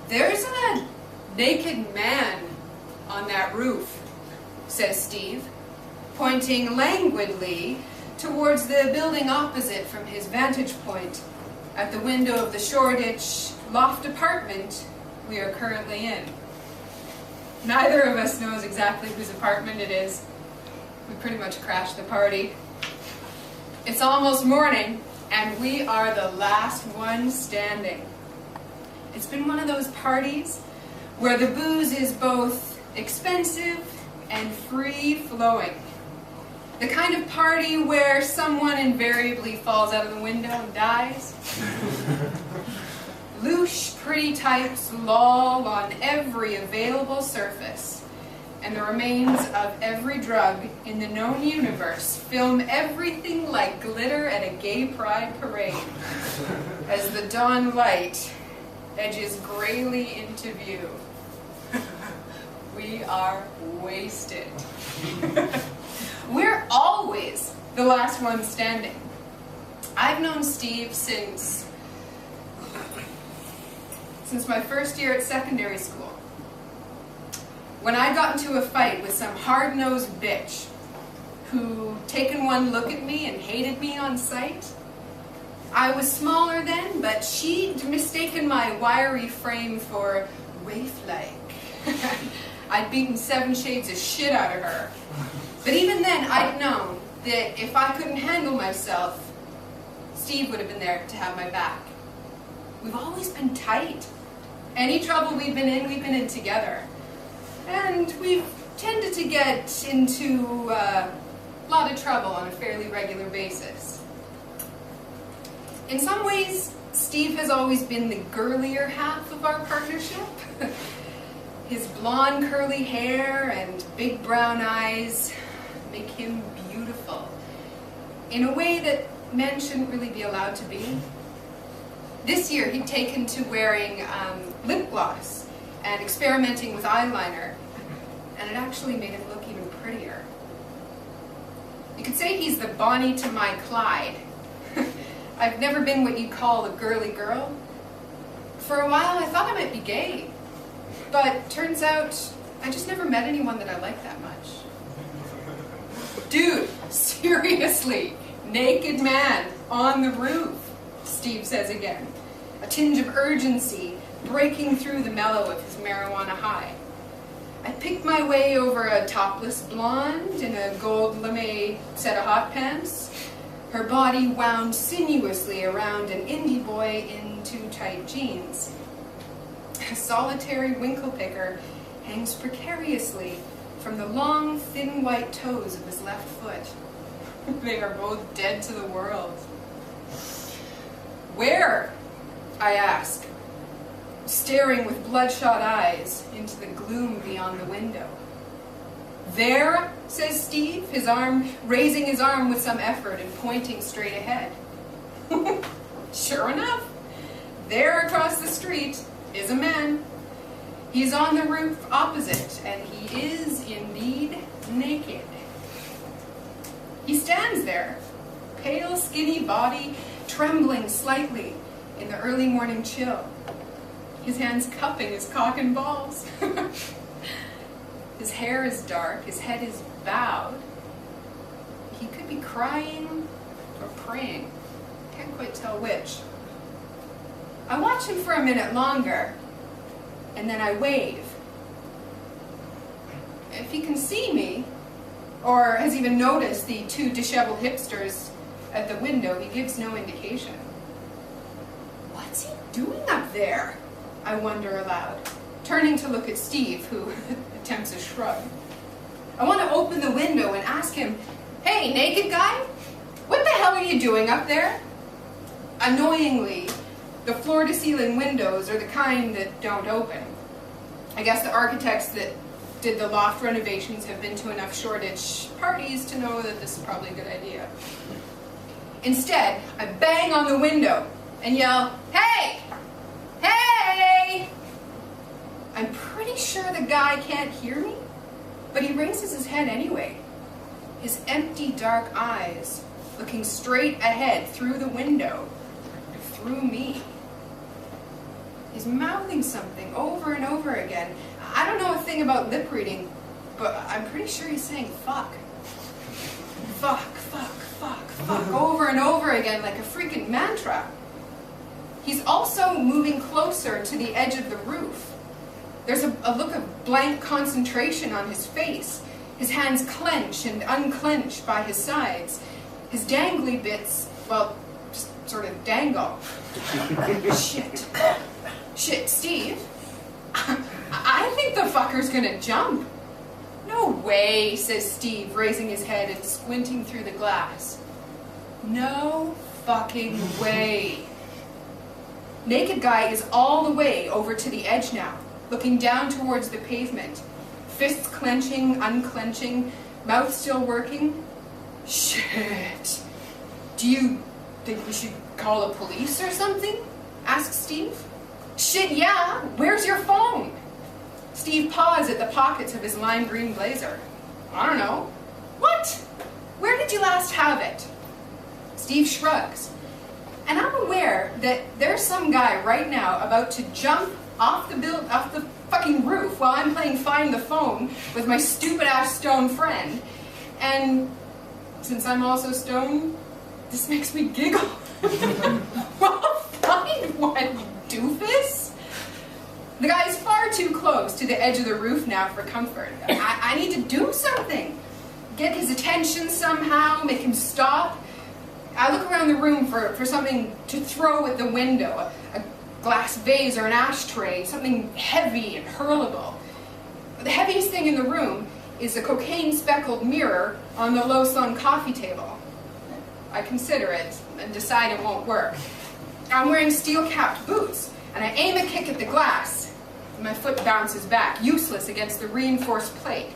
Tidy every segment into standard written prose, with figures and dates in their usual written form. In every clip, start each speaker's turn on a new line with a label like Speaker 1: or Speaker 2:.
Speaker 1: "There's a naked man on that roof," says Steve, pointing languidly towards the building opposite from his vantage point at the window of the Shoreditch loft apartment we are currently in. Neither of us knows exactly whose apartment it is. We pretty much crashed the party. It's almost morning, and we are the last ones standing. It's been one of those parties where the booze is both expensive and free-flowing. The kind of party where someone invariably falls out of the window and dies. Louche, pretty types loll on every available surface, and the remains of every drug in the known universe film everything like glitter at a gay pride parade as the dawn light edges grayly into view. We are wasted. We're always the last one standing. I've known Steve since my first year at secondary school, when I got into a fight with some hard-nosed bitch who taken one look at me and hated me on sight. I was smaller then, but she'd mistaken my wiry frame for waif-like. I'd beaten 7 shades of shit out of her. But even then, I'd known that if I couldn't handle myself, Steve would have been there to have my back. We've always been tight. Any trouble we've been in together. And we've tended to get into a lot of trouble on a fairly regular basis. In some ways, Steve has always been the girlier half of our partnership. His blonde curly hair and big brown eyes make him beautiful in a way that men shouldn't really be allowed to be. This year he'd taken to wearing lip gloss and experimenting with eyeliner, and it actually made him look even prettier. You could say he's the Bonnie to my Clyde. I've never been what you'd call a girly girl. For a while I thought I might be gay, but turns out I just never met anyone that I liked that much. Dude, seriously, naked man on the roof, Steve says again, a tinge of urgency breaking through the mellow of his marijuana high. I picked my way over a topless blonde in a gold lame set of hot pants, her body wound sinuously around an indie boy in too tight jeans. A solitary winkle picker hangs precariously from the long, thin white toes of his left foot. They are both dead to the world. Where? I ask, staring with bloodshot eyes into the gloom beyond the window. There, says Steve, raising his arm with some effort and pointing straight ahead. Sure enough, there across the street is a man. He's on the roof opposite, and he is indeed naked. He stands there, pale, skinny body trembling slightly in the early morning chill, his hands cupping his cock and balls. His hair is dark, his head is bowed. He could be crying or praying. Can't quite tell which. I watch him for a minute longer, and then I wave. If he can see me, or has even noticed the 2 disheveled hipsters at the window, he gives no indication. What's he doing up there? I wonder aloud, turning to look at Steve, who attempts a shrug. I want to open the window and ask him, "Hey, naked guy, what the hell are you doing up there?" Annoyingly, the floor-to-ceiling windows are the kind that don't open. I guess the architects that did the loft renovations have been to enough Shoreditch parties to know that this is probably a good idea. Instead, I bang on the window and yell, "Hey! Hey!" I'm pretty sure the guy can't hear me, but he raises his head anyway, his empty dark eyes looking straight ahead through the window, through me. He's mouthing something over and over again. I don't know a thing about lip reading, but I'm pretty sure he's saying fuck. Fuck, fuck, fuck, fuck, over and over again like a freaking mantra. He's also moving closer to the edge of the roof. There's a look of blank concentration on his face. His hands clench and unclench by his sides. His dangly bits, well, just sort of dangle. Shit. Shit, Steve. I think the fucker's gonna jump. No way, says Steve, raising his head and squinting through the glass. No fucking way. Naked guy is all the way over to the edge now, looking down towards the pavement. Fists clenching, unclenching, mouth still working. Shit. Do you think we should call the police or something? Asks Steve. Shit, yeah. Where's your phone? Steve paws at the pockets of his lime green blazer. I don't know. What? Where did you last have it? Steve shrugs. And I'm aware that there's some guy right now about to jump off the fucking roof while I'm playing Find the Phone with my stupid ass stone friend. And since I'm also stoned, this makes me giggle. Well, find one, doofus. The guy's far too close to the edge of the roof now for comfort. I need to do something. Get his attention somehow, make him stop. I look around the room for something to throw at the window. A glass vase or an ashtray, something heavy and hurlable. The heaviest thing in the room is a cocaine-speckled mirror on the low-slung coffee table. I consider it and decide it won't work. I'm wearing steel-capped boots, and I aim a kick at the glass. My foot bounces back, useless against the reinforced plate.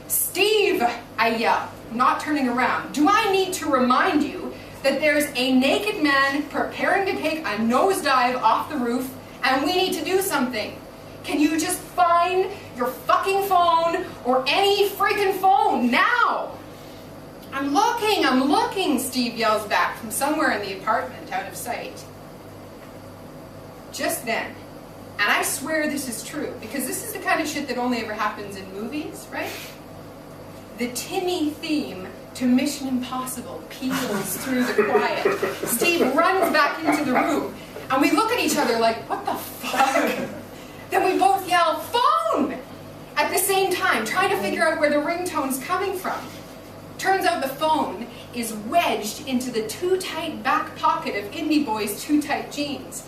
Speaker 1: Steve, I yell, not turning around. Do I need to remind you that there's a naked man preparing to take a nosedive off the roof, and we need to do something? Can you just find your fucking phone, or any freaking phone, now? I'm looking, Steve yells back from somewhere in the apartment, out of sight. Just then, and I swear this is true, because this is the kind of shit that only ever happens in movies, right? The tinny theme to Mission Impossible peals through the quiet. Steve runs back into the room, and we look at each other like, what the fuck? Then we both yell, phone! At the same time, trying to figure out where the ringtone's coming from. Turns out the phone is wedged into the too-tight back pocket of Indie Boy's too-tight jeans.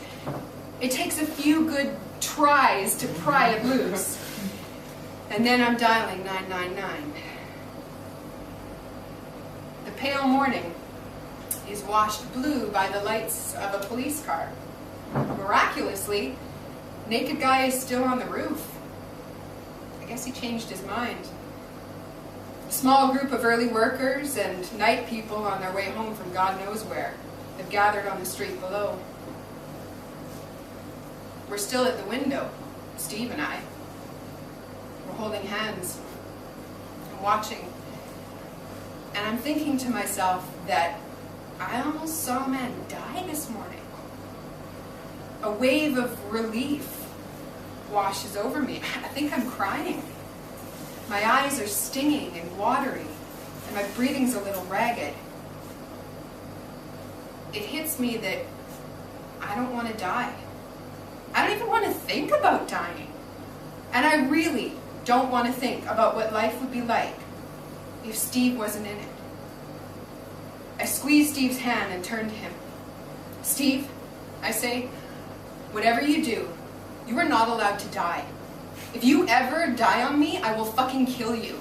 Speaker 1: It takes a few good tries to pry it loose. And then I'm dialing 999. The pale morning is washed blue by the lights of a police car. Miraculously, naked guy is still on the roof. I guess he changed his mind. A small group of early workers and night people on their way home from God knows where have gathered on the street below. We're still at the window, Steve and I. We're holding hands. I'm watching. And I'm thinking to myself that I almost saw a man die this morning. A wave of relief washes over me. I think I'm crying. My eyes are stinging and watery, and my breathing's a little ragged. It hits me that I don't want to die. I don't even want to think about dying. And I really don't want to think about what life would be like if Steve wasn't in it. I squeeze Steve's hand and turn to him. Steve, I say, whatever you do, you are not allowed to die. If you ever die on me, I will fucking kill you.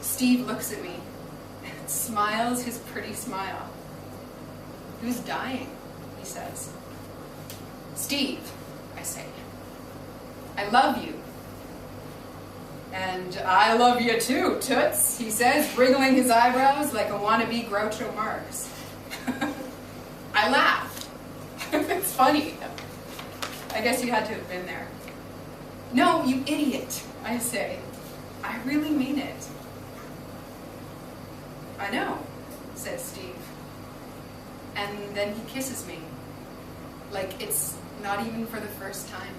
Speaker 1: Steve looks at me and smiles his pretty smile. Who's dying? He says. Steve, I say. I love you. And I love you too, Toots, he says, wriggling his eyebrows like a wannabe Groucho Marx. I laugh. It's funny. I guess you had to have been there. No, you idiot, I say. I really mean it. I know, says Steve. And then he kisses me. like it's not even for the first time.